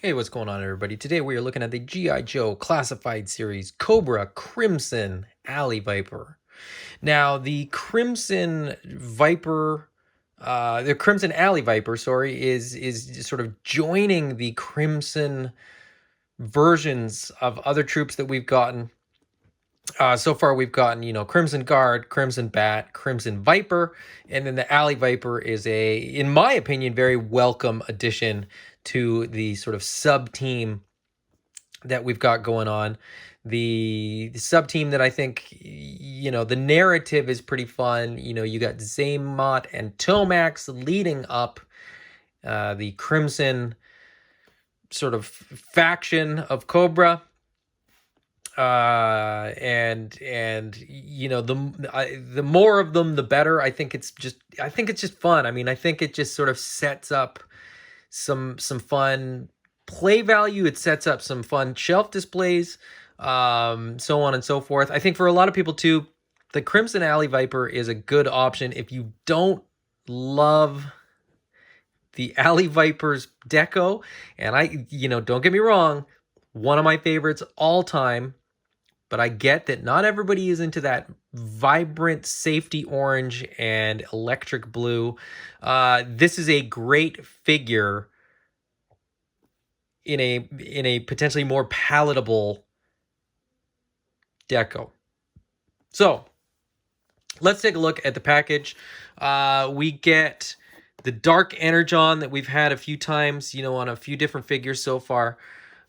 Hey, what's going on, everybody? Today we are looking at the G.I. Joe Classified Series Cobra Crimson Alley Viper. Now, the Crimson Alley Viper, sorry, is sort of joining the Crimson versions of other troops that we've gotten. So far, we've gotten, Crimson Guard, Crimson Bat, Crimson Viper, and then the Alley Viper is in my opinion, very welcome addition to the sort of sub team that we've got going on. The sub team that I think, the narrative is pretty fun. You got Zaymot and Tomax leading up the Crimson sort of faction of Cobra. And the more of them, the better. I think it's just fun. I mean, I think it just sort of sets up some fun play value. It sets up some fun shelf displays, so on and so forth. I think for a lot of people too, the Crimson Alley Viper is a good option if you don't love the Alley Viper's deco. And don't get me wrong, one of my favorites all time. But I get that not everybody is into that vibrant safety orange and electric blue. This is a great figure in a potentially more palatable deco. So let's take a look at the package. We get the Dark Energon that we've had a few times, on a few different figures so far.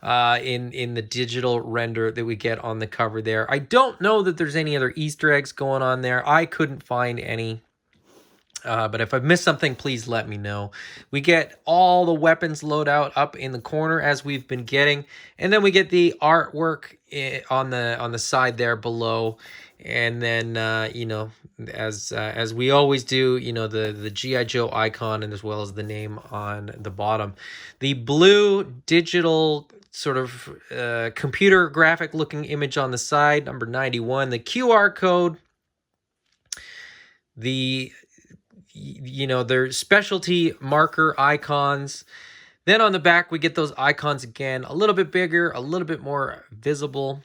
In the digital render that we get on the cover there. I don't know that there's any other Easter eggs going on there. I couldn't find any. But if I've missed something, please let me know. We get all the weapons loadout up in the corner as we've been getting. And then we get the artwork on the side there below. And then, as we always do, the G.I. Joe icon and as well as the name on the bottom. The blue digital sort of computer graphic looking image on the side, number 91. The QR code. Their specialty marker icons. Then on the back, we get those icons again, a little bit bigger, a little bit more visible.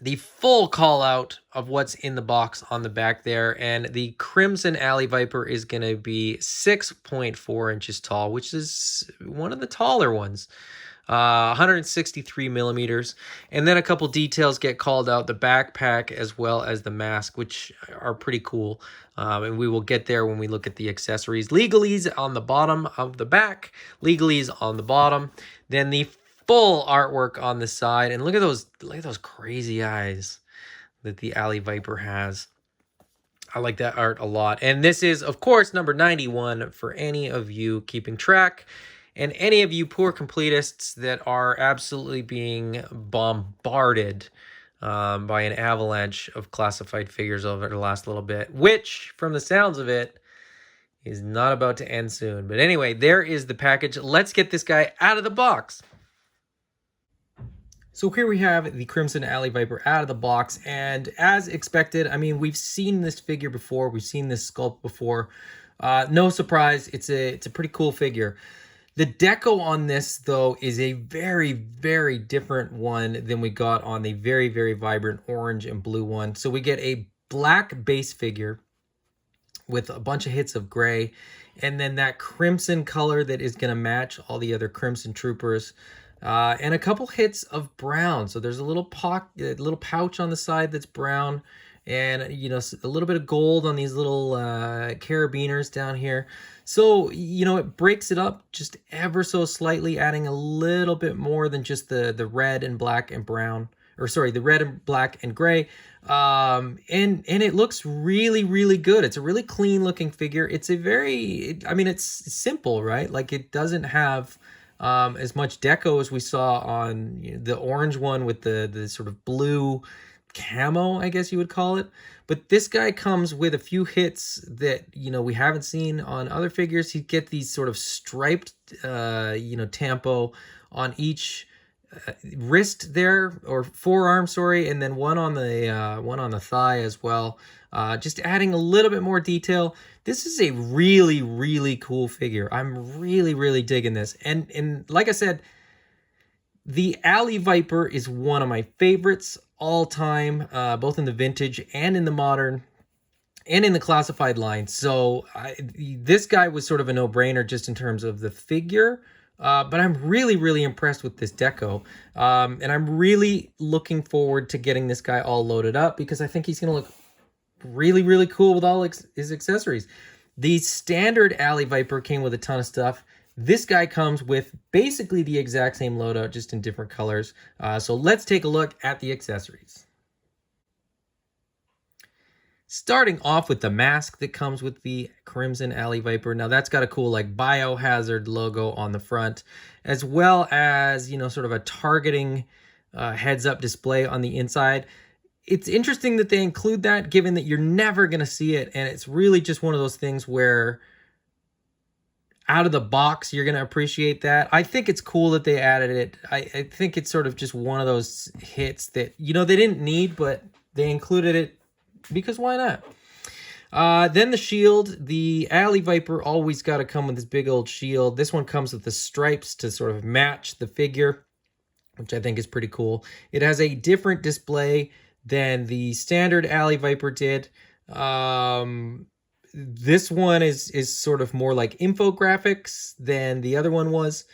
The full call out of what's in the box on the back there. And the Crimson Alley Viper is going to be 6.4 inches tall, which is one of the taller ones. 163 millimeters. And then a couple details get called out, the backpack as well as the mask, which are pretty cool. And we will get there when we look at the accessories. Legalese on the bottom of the back, legalese on the bottom. Then the full artwork on the side. And look at those crazy eyes that the Alley Viper has. I like that art a lot. And this is, of course, number 91 for any of you keeping track. And any of you poor completists that are absolutely being bombarded by an avalanche of classified figures over the last little bit, which, from the sounds of it, is not about to end soon. But anyway, there is the package. Let's get this guy out of the box. So here we have the Crimson Alley Viper out of the box, and as expected, I mean, we've seen this figure before. We've seen this sculpt before. No surprise, it's a pretty cool figure. The deco on this, though, is a very, very different one than we got on the very, very vibrant orange and blue one. So we get a black base figure with a bunch of hits of gray, and then that crimson color that is going to match all the other Crimson Troopers, and a couple hits of brown. So there's a little pouch on the side that's brown, and a little bit of gold on these little carabiners down here. So it breaks it up just ever so slightly, adding a little bit more than just the red and black and brown, or sorry, the red and black and gray. And it looks really, really good. It's a really clean looking figure. It's it's simple, right? Like, it doesn't have as much deco as we saw on the orange one with the sort of blue camo, I guess you would call it. But this guy comes with a few hits that we haven't seen on other figures. You get these sort of striped tampo on each wrist there, or forearm, sorry, and then one on the thigh as well. Just adding a little bit more detail. This is a really, really cool figure. I'm really, really digging this. And like I said, The Alley Viper is one of my favorites all time, both in the vintage and in the modern and in the classified line. So this guy was sort of a no-brainer just in terms of the figure. But I'm really, really impressed with this deco. And I'm really looking forward to getting this guy all loaded up because I think he's going to look really, really cool with all his accessories. The standard Alley Viper came with a ton of stuff. This guy comes with basically the exact same loadout, just in different colors. So let's take a look at the accessories. Starting off with the mask that comes with the Crimson Alley Viper. Now that's got a cool like biohazard logo on the front, as well as, you know, sort of a targeting heads-up display on the inside. It's interesting that they include that, given that you're never going to see it, and it's really just one of those things where out of the box you're going to appreciate that. I think it's cool that they added it. I think it's sort of just one of those hits that, you know, they didn't need, but they included it because why not? Then the shield. The Alley Viper always got to come with this big old shield. This one comes with the stripes to sort of match the figure, which I think is pretty cool. It has a different display than the standard Alley Viper did. This one is sort of more like infographics than the other one was.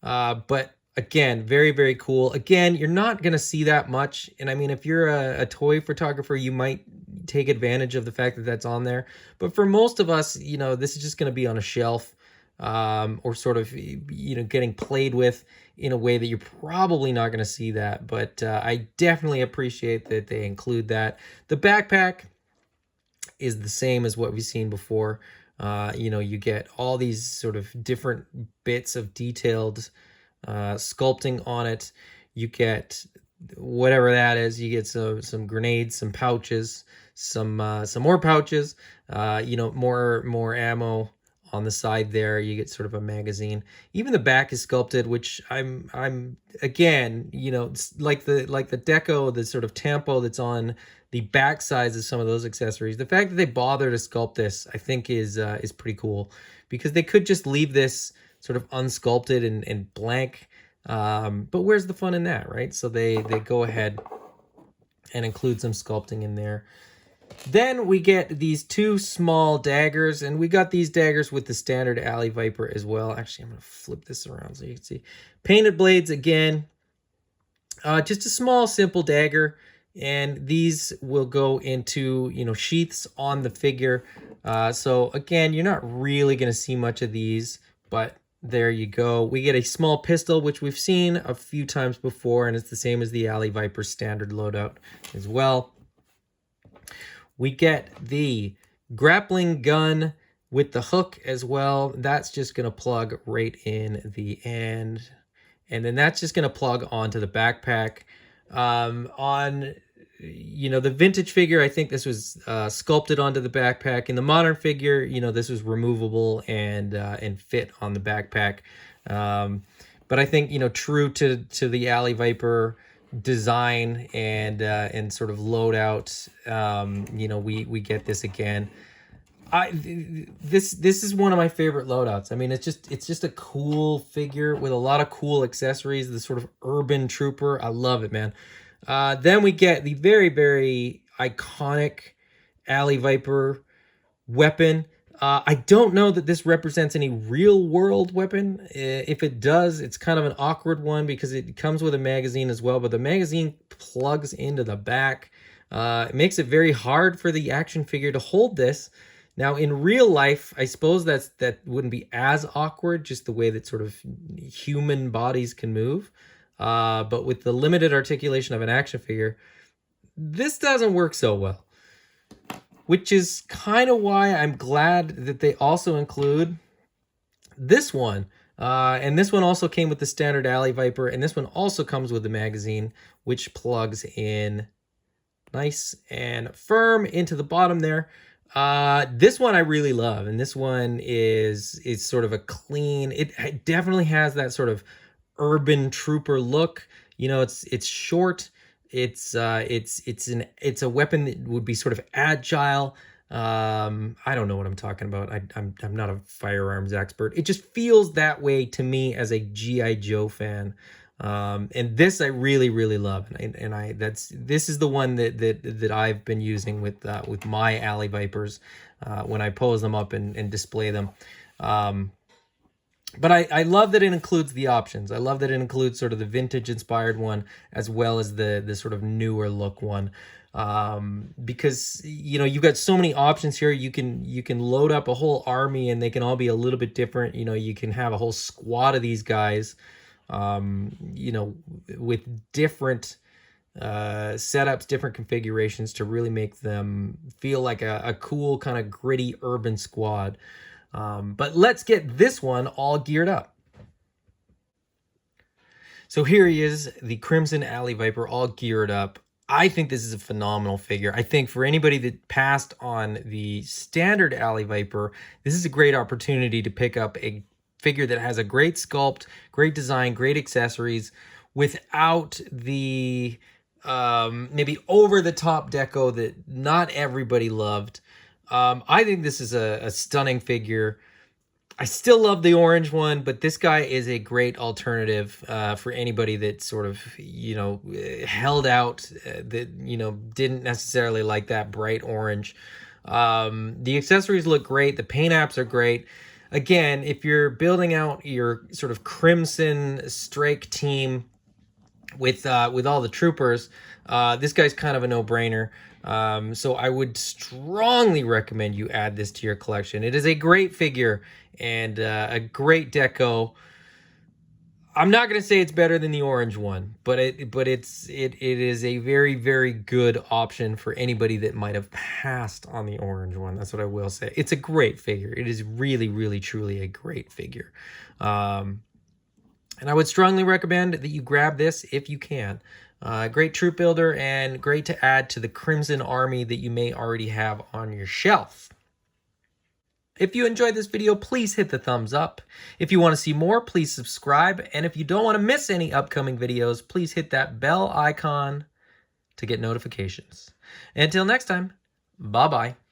But again, very, very cool. Again, you're not going to see that much. And I mean, if you're a toy photographer, you might take advantage of the fact that that's on there. But for most of us, you know, this is just going to be on a shelf, or sort of, you know, getting played with in a way that you're probably not going to see that. But I definitely appreciate that they include that. The backpack is the same as what we've seen before. You know, you get all these sort of different bits of detailed sculpting on it. You get whatever that is. You get some grenades, some pouches, some more pouches. You know, more ammo on the side there. You get sort of a magazine. Even the back is sculpted, which I'm again, you know, like the deco, the sort of tempo that's on the back sides of some of those accessories. The fact that they bother to sculpt this, I think, is pretty cool, because they could just leave this sort of unsculpted and blank. But where's the fun in that, right? So they go ahead and include some sculpting in there. Then we get these two small daggers, and we got these daggers with the standard Alley Viper as well. Actually, I'm going to flip this around so you can see. Painted blades again. Just a small, simple dagger, and these will go into, you know, sheaths on the figure. So again, you're not really going to see much of these, but there you go. We get a small pistol, which we've seen a few times before, and it's the same as the Alley Viper standard loadout as well. We get the grappling gun with the hook as well. That's just going to plug right in the end. And then that's just going to plug onto the backpack. On, you know, the vintage figure, I think this was sculpted onto the backpack. In the modern figure, you know, this was removable and fit on the backpack. But I think, you know, true to the Alley Viper design and sort of loadout, you know, we get this again. This is one of my favorite loadouts. I mean, it's just a cool figure with a lot of cool accessories. The sort of urban trooper, I love it, man. Then we get the very, very iconic Alley Viper weapon. I don't know that this represents any real world weapon. If it does, it's kind of an awkward one because it comes with a magazine as well, but the magazine plugs into the back. It makes it very hard for the action figure to hold this. Now, in real life, I suppose that wouldn't be as awkward, just the way that sort of human bodies can move. But with the limited articulation of an action figure, this doesn't work so well. Which is kind of why I'm glad that they also include this one. And this one also came with the standard Alley Viper, and this one also comes with the magazine, which plugs in nice and firm into the bottom there. This one I really love, and this one is sort of a clean, it definitely has that sort of urban trooper look. You know, it's short. It's a weapon that would be sort of agile. I don't know what I'm talking about. I'm not a firearms expert. It just feels that way to me as a G.I. Joe fan. And this I really, really love, this is the one that I've been using with my Alley Vipers when I pose them up and display them. But I love that it includes the options. I love that it includes sort of the vintage inspired one as well as the sort of newer look one. Because you've got so many options here. You can load up a whole army and they can all be a little bit different. You can have a whole squad of these guys, with different setups, different configurations to really make them feel like a cool kind of gritty urban squad. But let's get this one all geared up. So here he is, the Crimson Alley Viper, all geared up. I think this is a phenomenal figure. I think for anybody that passed on the standard Alley Viper, this is a great opportunity to pick up a figure that has a great sculpt, great design, great accessories, without the maybe over-the-top deco that not everybody loved. I think this is a stunning figure. I still love the orange one, but this guy is a great alternative for anybody that sort of, held out, that, didn't necessarily like that bright orange. The accessories look great. The paint apps are great. Again, if you're building out your sort of Crimson Strike team with all the troopers, this guy's kind of a no-brainer. So I would strongly recommend you add this to your collection. It is a great figure and a great deco. I'm not going to say it's better than the orange one, but it is a very, very good option for anybody that might have passed on the orange one. That's what I will say. It's a great figure. It is really, really, truly a great figure. And I would strongly recommend that you grab this if you can. Great troop builder and great to add to the Crimson army that you may already have on your shelf. If you enjoyed this video, please hit the thumbs up. If you want to see more, please subscribe. And if you don't want to miss any upcoming videos, please hit that bell icon to get notifications. Until next time, bye-bye.